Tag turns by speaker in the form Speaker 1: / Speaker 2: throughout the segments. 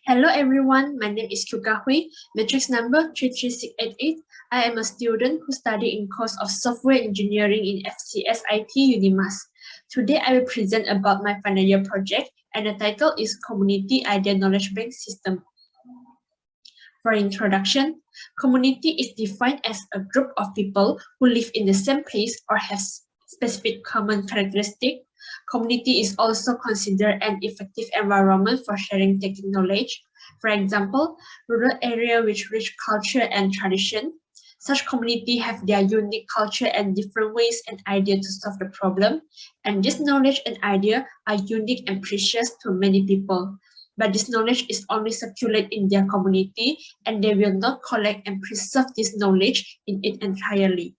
Speaker 1: Hello everyone, my name is Kyuka Hui, matrix number 33688. I am a student who study in course of software engineering in FCSIT Unimas. Today I will present about my final year project and the title is Community Idea Knowledge Bank System. For introduction, community is defined as a group of people who live in the same place or have specific common characteristics. Community is also considered an effective environment for sharing technical knowledge. For example, rural area with rich culture and tradition. Such community have their unique culture and different ways and ideas to solve the problem. And this knowledge and idea are unique and precious to many people. But this knowledge is only circulated in their community and they will not collect and preserve this knowledge in it entirely.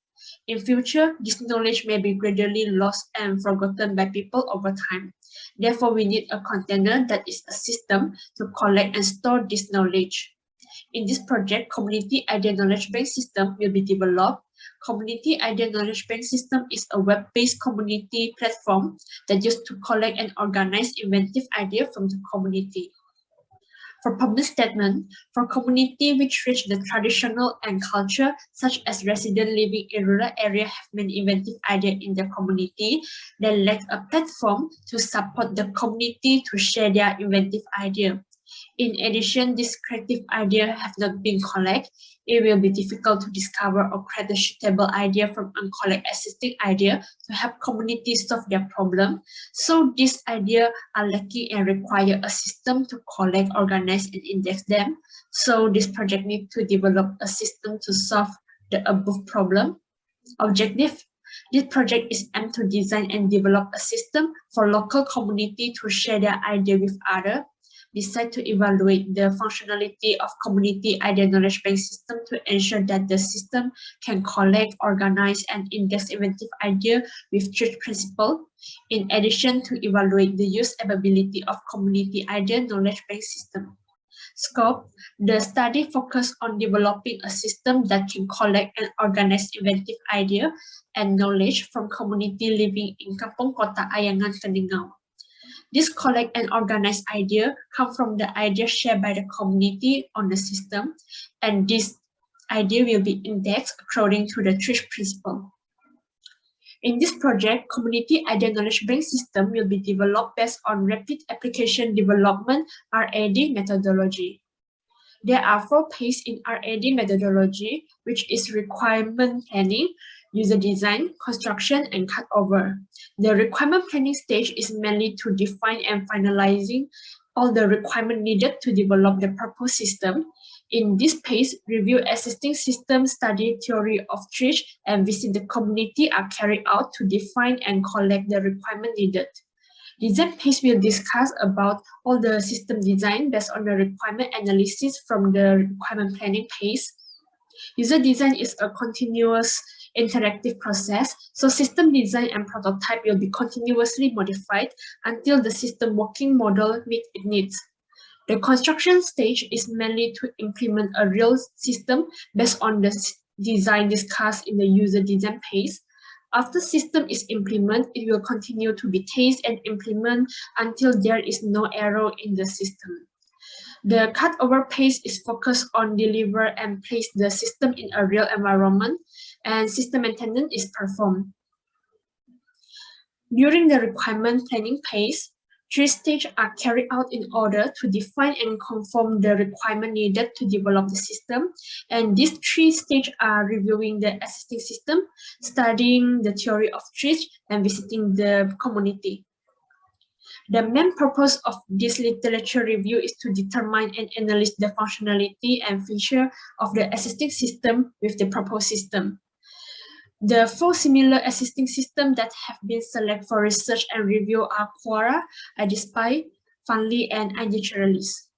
Speaker 1: In future, this knowledge may be gradually lost and forgotten by people over time. Therefore, we need a container that is a system to collect and store this knowledge. In this project, Community Idea Knowledge Bank System will be developed. Community Idea Knowledge Bank System is a web-based community platform that used to collect and organize inventive ideas from the community. For public statement, for community which reach the traditional and culture, such as residents living in rural area have many inventive ideas in their community, they lack a platform to support the community to share their inventive idea. In addition, these creative ideas have not been collected. It will be difficult to discover or create a suitable idea from uncollected existing idea to help communities solve their problem. So these ideas are lacking and require a system to collect, organize, and index them. So this project needs to develop a system to solve the above problem. Objective. This project is aimed to design and develop a system for local community to share their idea with others. Decide to evaluate the functionality of Community Idea Knowledge Bank System to ensure that the system can collect, organize, and index inventive ideas with three principles. In addition to evaluate the usability of Community Idea Knowledge Bank System. Scope. The study focused on developing a system that can collect and organize inventive ideas and knowledge from community living in Kampung Kota Ayangan, Keningau. This collect and organized idea come from the ideas shared by the community on the system, and this idea will be indexed according to the three principles. In this project, Community Idea Knowledge Bank System will be developed based on Rapid Application Development (RAD) methodology. There are 4 phases in RAD methodology, which is requirement planning, user design, construction, and cutover. The requirement planning stage is mainly to define and finalizing all the requirements needed to develop the proposed system. In this phase, review existing system, study theory of trees, and visit the community are carried out to define and collect the requirement needed. Design phase will discuss about all the system design based on the requirement analysis from the requirement planning phase. User design is a continuous interactive process, so system design and prototype will be continuously modified until the system working model meets its needs. The construction stage is mainly to implement a real system based on the design discussed in the user design phase. After system is implemented, it will continue to be tested and implemented until there is no error in the system. The cutover phase is focused on deliver and place the system in a real environment, and system maintenance is performed. During the requirement planning phase, 3 stages are carried out in order to define and confirm the requirement needed to develop the system. And these 3 stages are reviewing the existing system, studying the theory of trees, and visiting the community. The main purpose of this literature review is to determine and analyze the functionality and feature of the existing system with the proposed system. The 4 similar existing systems that have been selected for research and review are Quora, IDSpy, Funly, and iNaturalist.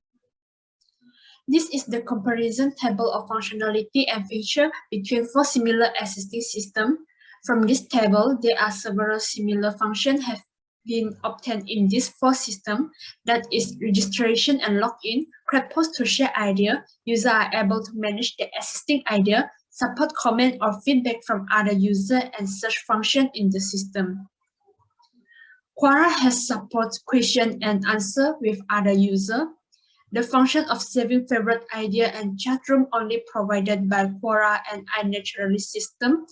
Speaker 1: This is the comparison table of functionality and feature between 4 similar existing systems. From this table, there are several similar functions have been obtained in these 4 systems, that is registration and login, create post to share idea, users are able to manage the existing idea, support comment or feedback from other users, and search function in the system. Quora has support question and answer with other users. The function of saving favorite idea and chat room only provided by Quora and iNaturalist system.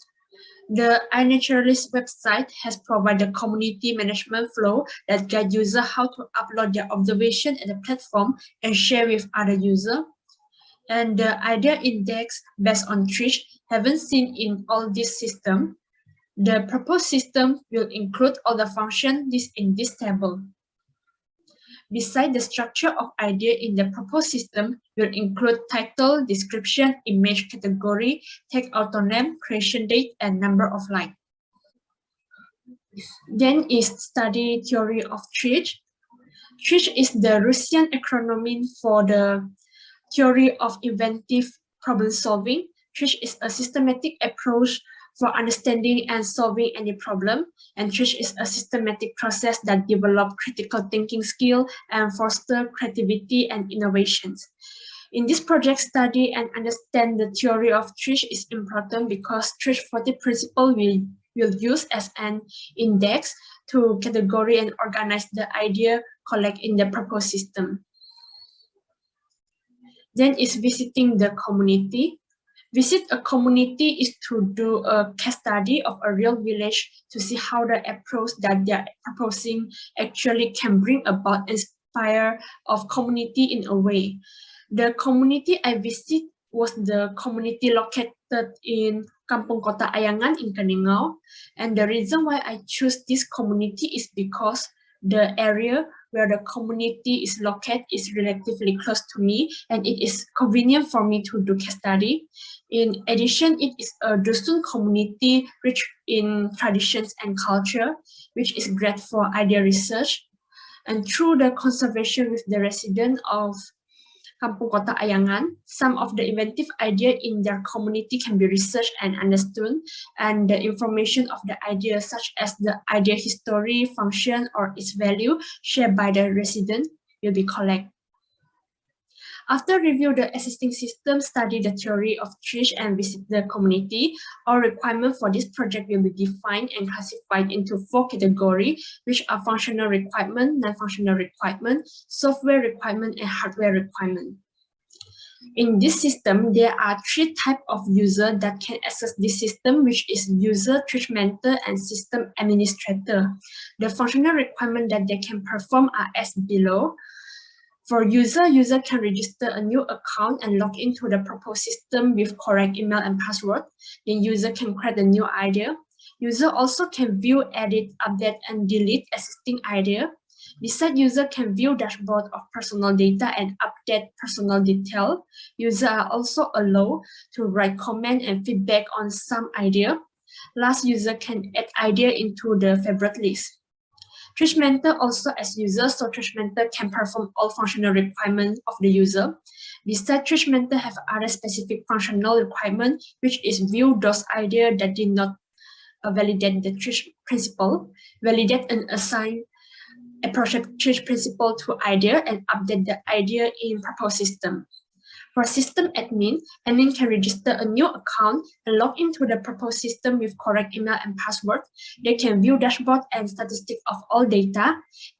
Speaker 1: The iNaturalist website has provided community management flow that guide users how to upload their observation at the platform and share with other users. And the idea index based on Trish haven't seen in all this system. The proposed system will include all the functions in this table. Besides, the structure of idea in the proposed system will include title, description, image category, tag author name, creation date, and number of likes. Then is study theory of Trish. Trish is the Russian acronym for the theory of inventive problem solving. Trish is a systematic approach for understanding and solving any problem, and Trish is a systematic process that develops critical thinking skill and foster creativity and innovations. In this project, study and understand the theory of Trish is important because Trish 40 principle will use as an index to categorize and organize the idea collected in the proposed system. Then is visiting the community. Visit a community is to do a case study of a real village to see how the approach that they are proposing actually can bring about inspire of community in a way. The community I visit was the community located in Kampung Kota Ayangan in Keningau. And the reason why I choose this community is because the area where the community is located is relatively close to me and it is convenient for me to do case study. In addition, it is a Dusun community rich in traditions and culture, which is great for idea research. And through the conservation with the resident of Kampung Kota Ayangan, some of the inventive idea in their community can be researched and understood, and the information of the idea such as the idea history, function, or its value shared by the resident will be collected. After review the existing system, study the theory of Trish, and visit the community, our requirement for this project will be defined and classified into 4 categories, which are functional requirement, non-functional requirement, software requirement, and hardware requirement. In this system, there are 3 types of users that can access this system, which is user, Trish mentor, and system administrator. The functional requirements that they can perform are as below. For user can register a new account and log into the proposed system with correct email and password. Then user can create a new idea. User also can view, edit, update, and delete existing idea. Besides, user can view dashboard of personal data and update personal detail. User are also allowed to write comment and feedback on some idea. Last, user can add idea into the favorite list. Trish mentor also as user, so Trish mentor can perform all functional requirements of the user. Besides, Trish mentor have other specific functional requirements, which is view those ideas that did not validate the Trish principle, validate and assign a project Trish principle to idea, and update the idea in proposed system. For system admin can register a new account and log into the proposed system with correct email and password. They can view dashboard and statistics of all data.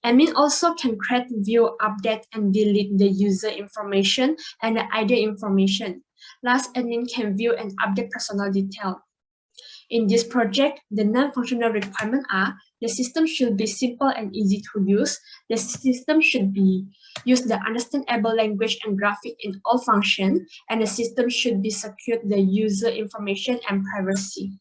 Speaker 1: Admin also can create, view, update, and delete the user information and the idea information. Last, admin can view and update personal detail. In this project, the non-functional requirements are: the system should be simple and easy to use. The system should be use the understandable language and graphic in all functions, and the system should be secure the user information and privacy.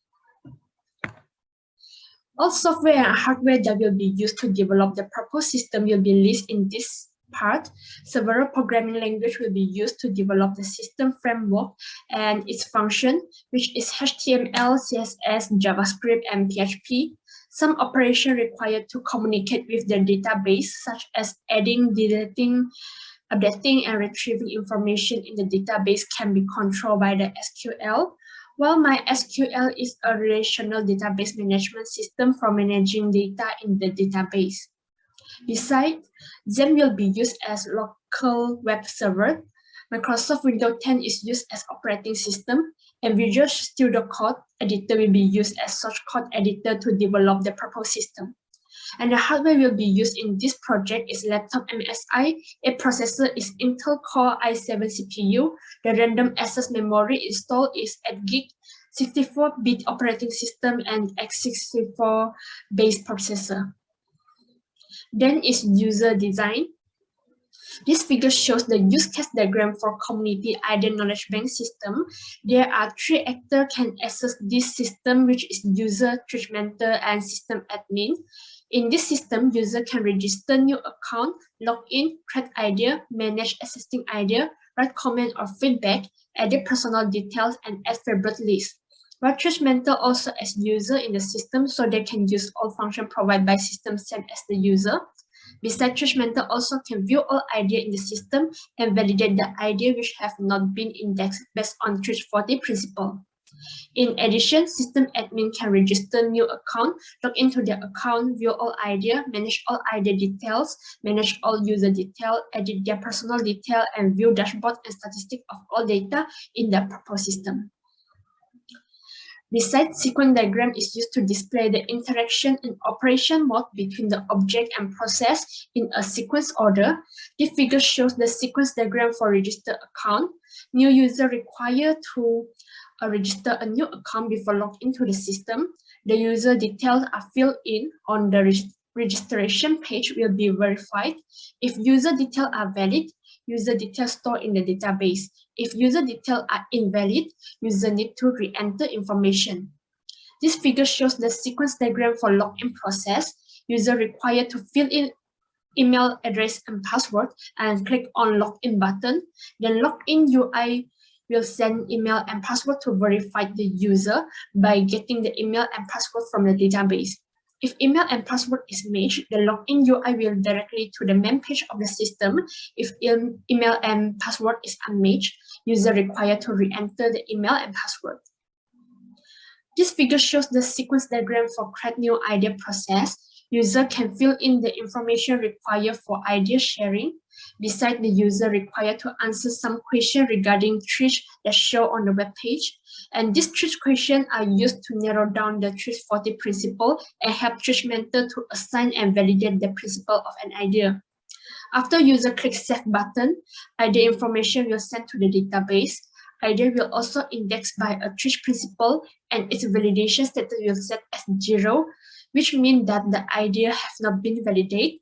Speaker 1: All software and hardware that will be used to develop the proposed system will be listed in this part. Several programming language will be used to develop the system framework and its function, which is HTML, CSS, JavaScript, and PHP. Some operation required to communicate with the database, such as adding, deleting, updating, and retrieving information in the database, can be controlled by the SQL. While MySQL is a relational database management system for managing data in the database. Besides, XAMPP will be used as local web server. Microsoft Windows 10 is used as operating system, and Visual Studio Code editor will be used as source code editor to develop the proposed system. And the hardware will be used in this project is laptop MSI. A processor is Intel Core i7 CPU. The random access memory installed is 8 GB, 64-bit operating system, and x64 base processor. Then is user design. This figure shows the use case diagram for community idea knowledge bank system. There are 3 actors can access this system, which is user, triage mentor, and system admin. In this system, user can register new account, log in, create idea, manage existing idea, write comment or feedback, edit personal details, and add favorite list. While triage mentor also as user in the system, so they can use all functions provided by system same as the user. Besides, triage mentor also can view all ideas in the system and validate the ideas which have not been indexed based on triage 40 principle. In addition, system admin can register new account, log into their account, view all idea, manage all idea details, manage all user detail, edit their personal detail, and view dashboard and statistics of all data in the proposed system. Besides, sequence diagram is used to display the interaction and operation mode between the object and process in a sequence order. This figure shows the sequence diagram for register account. New user required to register a new account before log into the system. The user details are filled in on the registration page will be verified. If user details are valid, user details stored in the database. If user details are invalid, user need to re-enter information. This figure shows the sequence diagram for login process. User required to fill in email address and password and click on login button. Then login UI will send email and password to verify the user by getting the email and password from the database. If email and password is matched, the login UI will directly to the main page of the system. If email and password is unmatched, user required to re-enter the email and password. This figure shows the sequence diagram for create new idea process. User can fill in the information required for idea sharing. Besides, the user required to answer some questions regarding triage that show on the web page. And these triage questions are used to narrow down the triage 40 principle and help triage mentor to assign and validate the principle of an idea. After user clicks save button, idea information will send to the database. Idea will also indexed by a triage principle and its validation status will set as 0, which means that the idea has not been validated.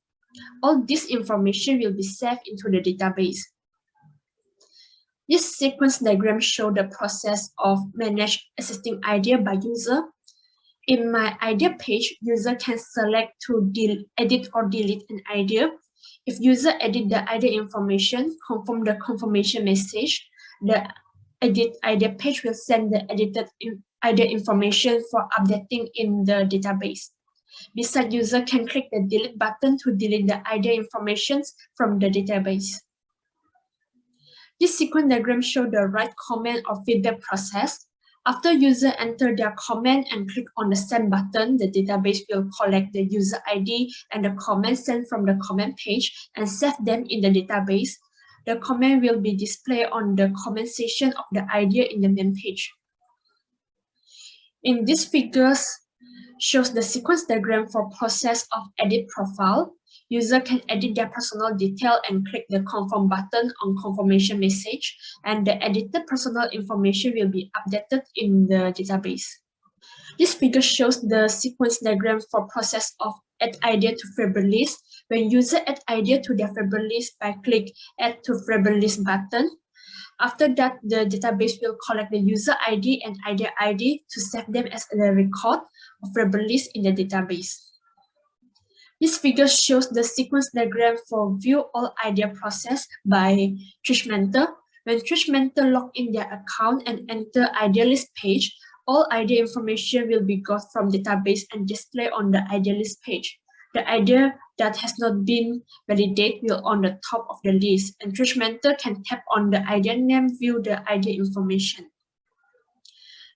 Speaker 1: All this information will be saved into the database. This sequence diagram shows the process of manage existing idea by user. In my idea page, user can select to edit or delete an idea. If user edit the idea information, confirm the confirmation message, the edit idea page will send the edited idea information for updating in the database. Besides, user can click the delete button to delete the idea information from the database. This sequence diagram shows the write comment or feedback process. After user enter their comment and click on the send button, the database will collect the user ID and the comment sent from the comment page and save them in the database. The comment will be displayed on the comment section of the idea in the main page. In these figures, shows the sequence diagram for process of edit profile. User can edit their personal detail and click the confirm button on confirmation message, and the edited personal information will be updated in the database. This figure shows the sequence diagram for process of add idea to favorite list. When user add idea to their favorite list by click add to favorite list button. After that, the database will collect the user ID and idea ID to save them as a record of favorite list in the database. This figure shows the sequence diagram for view all idea process by triage mentor. When triage mentor log in their account and enter idea list page, all idea information will be got from database and display on the idea list page. The idea that has not been validated will on the top of the list, and triage mentor can tap on the idea name, view the idea information.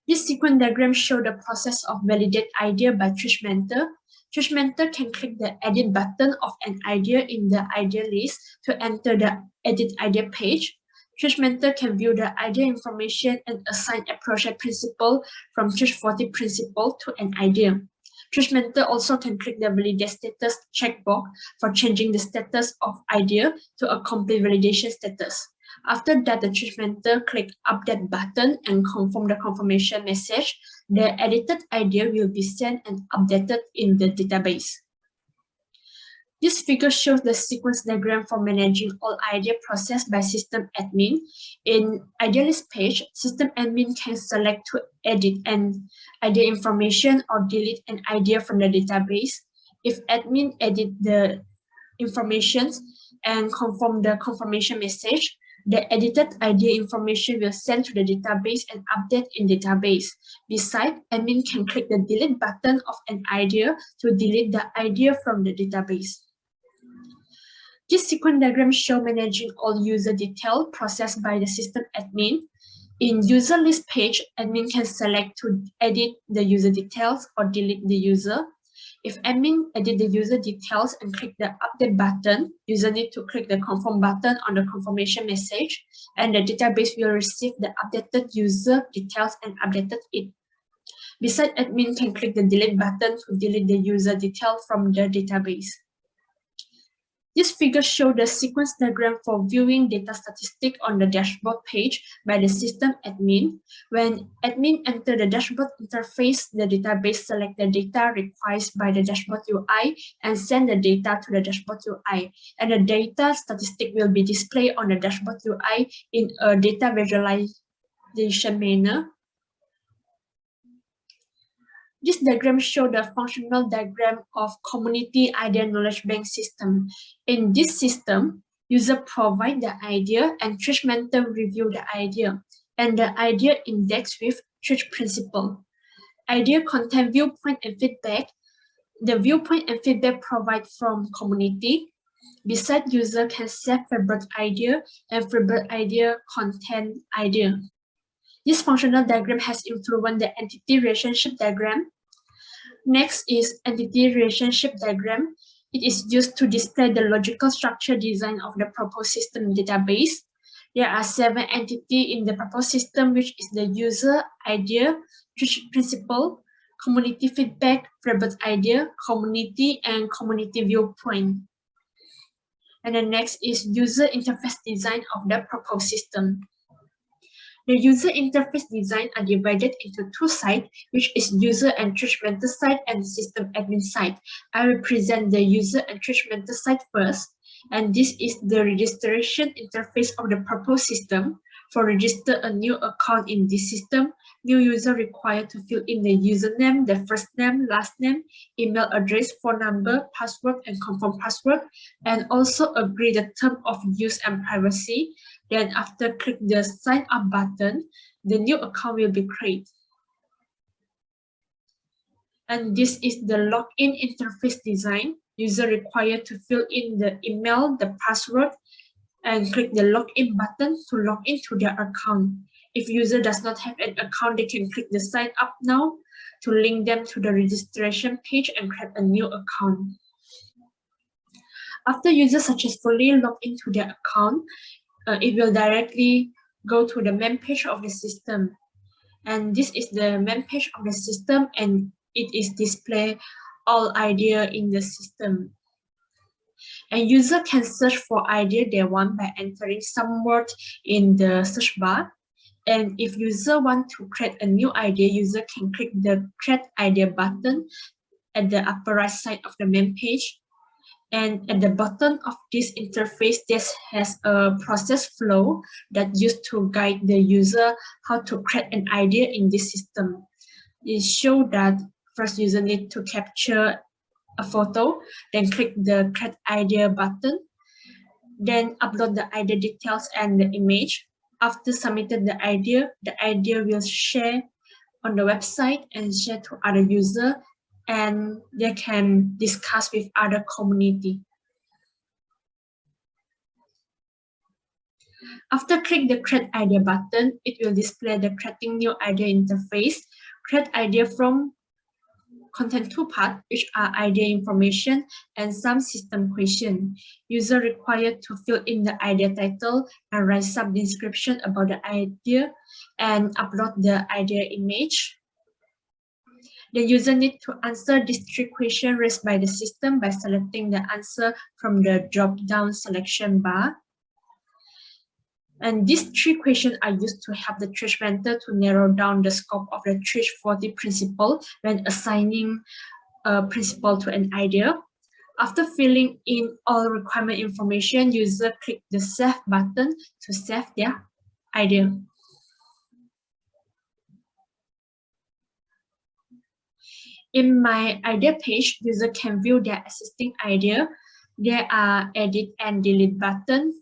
Speaker 1: This sequence diagram shows the process of validate idea by triage mentor. Triage mentor can click the edit button of an idea in the idea list to enter the edit idea page. Triage mentor can view the idea information and assign a project principle from triage 40 principle to an idea. Treatmenter also can click the validate status checkbox for changing the status of idea to a complete validation status. After that, the treatmenter click update button and confirm the confirmation message. The edited idea will be sent and updated in the database. This figure shows the sequence diagram for managing all idea processed by system admin. In idealist page, system admin can select to edit an idea information or delete an idea from the database. If admin edit the information and confirm the confirmation message, the edited idea information will send to the database and update in database. Besides, admin can click the delete button of an idea to delete the idea from the database. This sequence diagram shows managing all user detail processed by the system admin. In user list page, admin can select to edit the user details or delete the user. If admin edit the user details and click the update button, user need to click the confirm button on the confirmation message, and the database will receive the updated user details and updated it. Besides, admin can click the delete button to delete the user detail from the database. This figure shows the sequence diagram for viewing data statistics on the dashboard page by the system admin. When admin enter the dashboard interface, the database select the data required by the dashboard UI and send the data to the dashboard UI. And the data statistic will be displayed on the dashboard UI in a data visualization manner. This diagram shows the functional diagram of community idea knowledge bank system. In this system, user provide the idea and treatmenter review the idea, and the idea index with treat principle. Idea contain viewpoint and feedback. The viewpoint and feedback provide from community. Besides, user can save favorite idea and favorite idea content idea. This functional diagram has influenced the entity relationship diagram. Next is entity relationship diagram. It is used to display the logical structure design of the proposed system database. There are 7 entities in the proposed system, which is the user, idea, principle, community feedback, favorite idea, community, and community viewpoint. And the next is user interface design of the proposed system. The user interface design are divided into 2 sides, which is user and treatmenter side and system admin side. I will present the user and treatmenter side first, and this is the registration interface of the proposed system. For register a new account in this system, new user required to fill in the username, the first name, last name, email address, phone number, password, and confirm password, and also agree the term of use and privacy. Then after click the sign up button, the new account will be created. And this is the login interface design. User required to fill in the email, the password, and click the login button to log into their account. If user does not have an account, they can click the sign up now to link them to the registration page and create a new account. After user successfully log into their account, it will directly go to the main page of the system. And this is the main page of the system, and it is display all idea in the system. And user can search for idea they want by entering some word in the search bar. And if user want to create a new idea, user can click the create idea button at the upper right side of the main page. And at the bottom of this interface, this has a process flow that used to guide the user how to create an idea in this system. It shows that first user need to capture a photo, then click the create idea button, then upload the idea details and the image. After submitting the idea will share on the website and share to other users, and they can discuss with other community. After click the create idea button, it will display the creating new idea interface. Create idea from contain 2 parts, which are idea information and some system question. User required to fill in the idea title and write some description about the idea and upload the idea image. The user needs to answer these 3 questions raised by the system by selecting the answer from the drop-down selection bar. And these 3 questions are used to help the treatmenter to narrow down the scope of the 340 principle when assigning a principle to an idea. After filling in all requirement information, user click the Save button to save their idea. In my idea page, user can view their existing idea. There are edit and delete buttons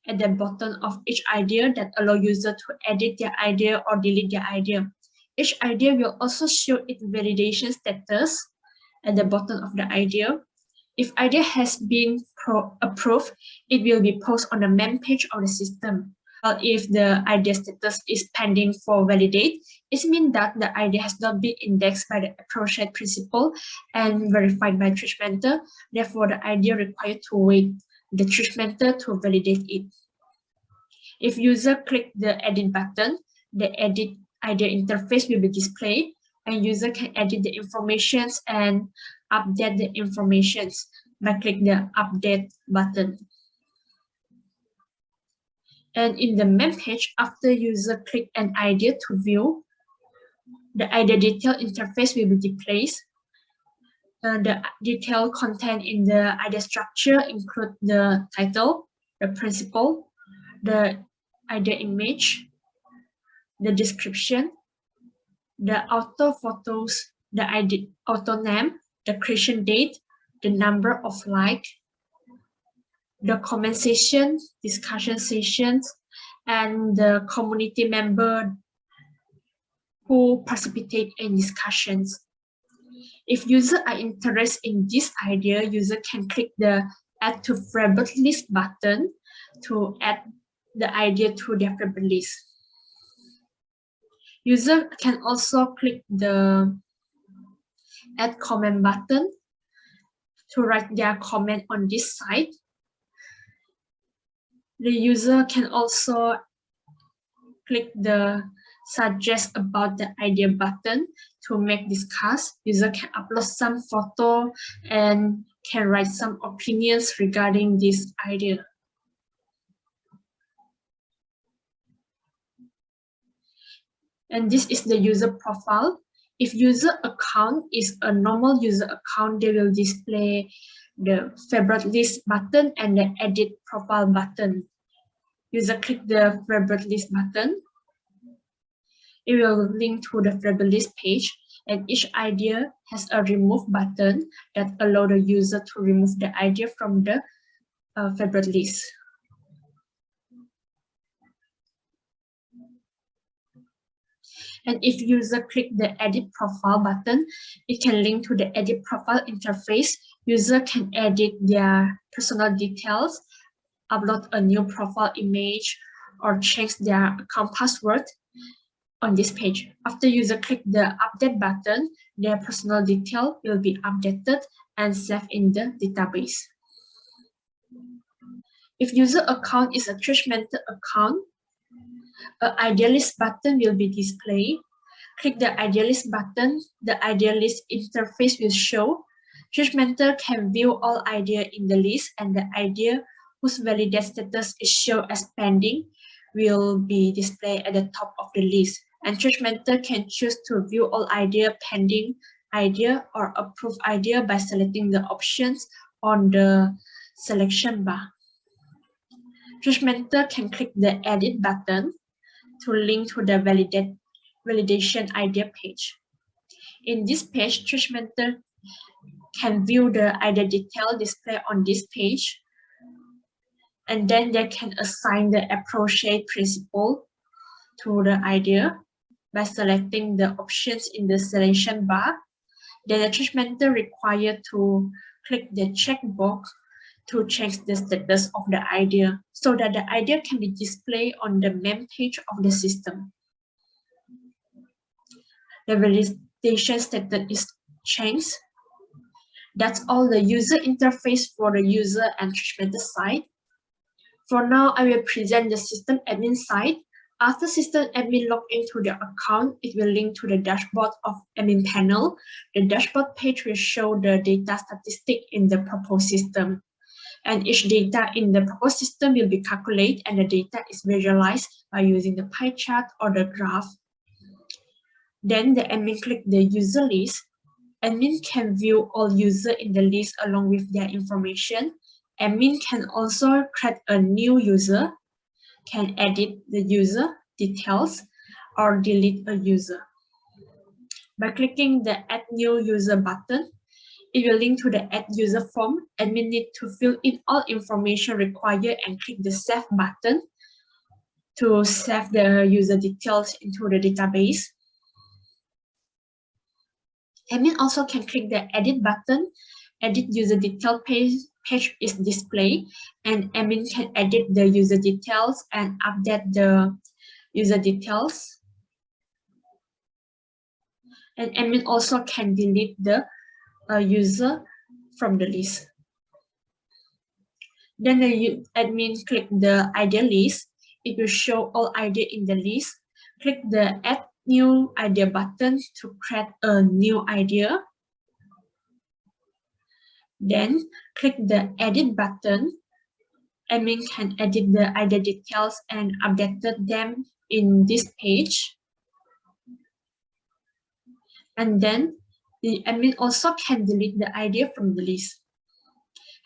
Speaker 1: at the bottom of each idea that allow user to edit their idea or delete their idea. Each idea will also show its validation status at the bottom of the idea. If idea has been approved, it will be posted on the main page of the system. If the idea status is pending for validate, it means that the idea has not been indexed by the appropriate principle and verified by treatmenter. Therefore, the idea required to wait the treatmenter to validate it. If user click the edit button, the edit idea interface will be displayed, and user can edit the informations and update the informations by clicking the update button. And in the main page, after user click an idea to view, the idea detail interface will be displayed. The detailed content in the idea structure include the title, the principle, the idea image, the description, the auto photos, the idea auto name, the creation date, the number of likes, the comment session, discussion sessions, and the community member who participate in discussions. If users are interested in this idea, user can click the Add to Favorite List button to add the idea to their favorite list. User can also click the Add Comment button to write their comment on this site. The user can also click the Suggest About the Idea button to make discuss. User can upload some photo and can write some opinions regarding this idea. And this is the user profile. If user account is a normal user account, they will display the favorite list button and the edit profile button. User click the favorite list button. It will link to the favorite list page, and each idea has a remove button that allow the user to remove the idea from the favorite list. And if user click the edit profile button, it can link to the edit profile interface. User can edit their personal details, upload a new profile image, or change their account password on this page. After user click the update button, their personal detail will be updated and saved in the database. If user account is a treatmenter account, an idealist button will be displayed. Click the idealist button, the idealist interface will show. Treatmenter can view all idea in the list, and the idea whose validate status is shown as pending will be displayed at the top of the list. And treatmenter can choose to view all idea, pending idea, or approved idea by selecting the options on the selection bar. Treatmenter can click the edit button to link to the validation idea page. In this page, treatmenter can view the idea detail displayed on this page, and then they can assign the appropriate principle to the idea by selecting the options in the selection bar. Then the treatmenter required to click the checkbox to change the status of the idea so that the idea can be displayed on the main page of the system. The validation status is changed. That's all the user interface for the user and treatmenter side. For now, I will present the system admin side. After system admin log into the account, it will link to the dashboard of admin panel. The dashboard page will show the data statistic in the proposed system. And each data in the proposed system will be calculated, and the data is visualized by using the pie chart or the graph. Then the admin click the user list. Admin can view all users in the list along with their information. Admin can also create a new user, can edit the user details, or delete a user. By clicking the Add New User button, it will link to the Add User form. Admin need to fill in all information required and click the Save button to save the user details into the database. Admin also can click the Edit button. Edit user detail page is displayed, and admin can edit the user details and update the user details. And admin also can delete the user from the list. Then the admin click the idea list. It will show all idea in the list. Click the Add New Idea button to create a new idea. Then click the Edit button. Admin can edit the idea details and update them in this page. And then the admin also can delete the idea from the list.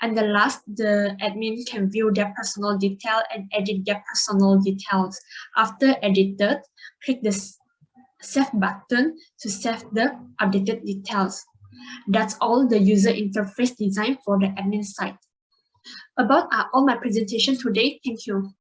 Speaker 1: And the last, the admin can view their personal detail and edit their personal details. After edited, click the Save button to save the updated details. That's all the user interface design for the admin site. About all my presentation today. Thank you.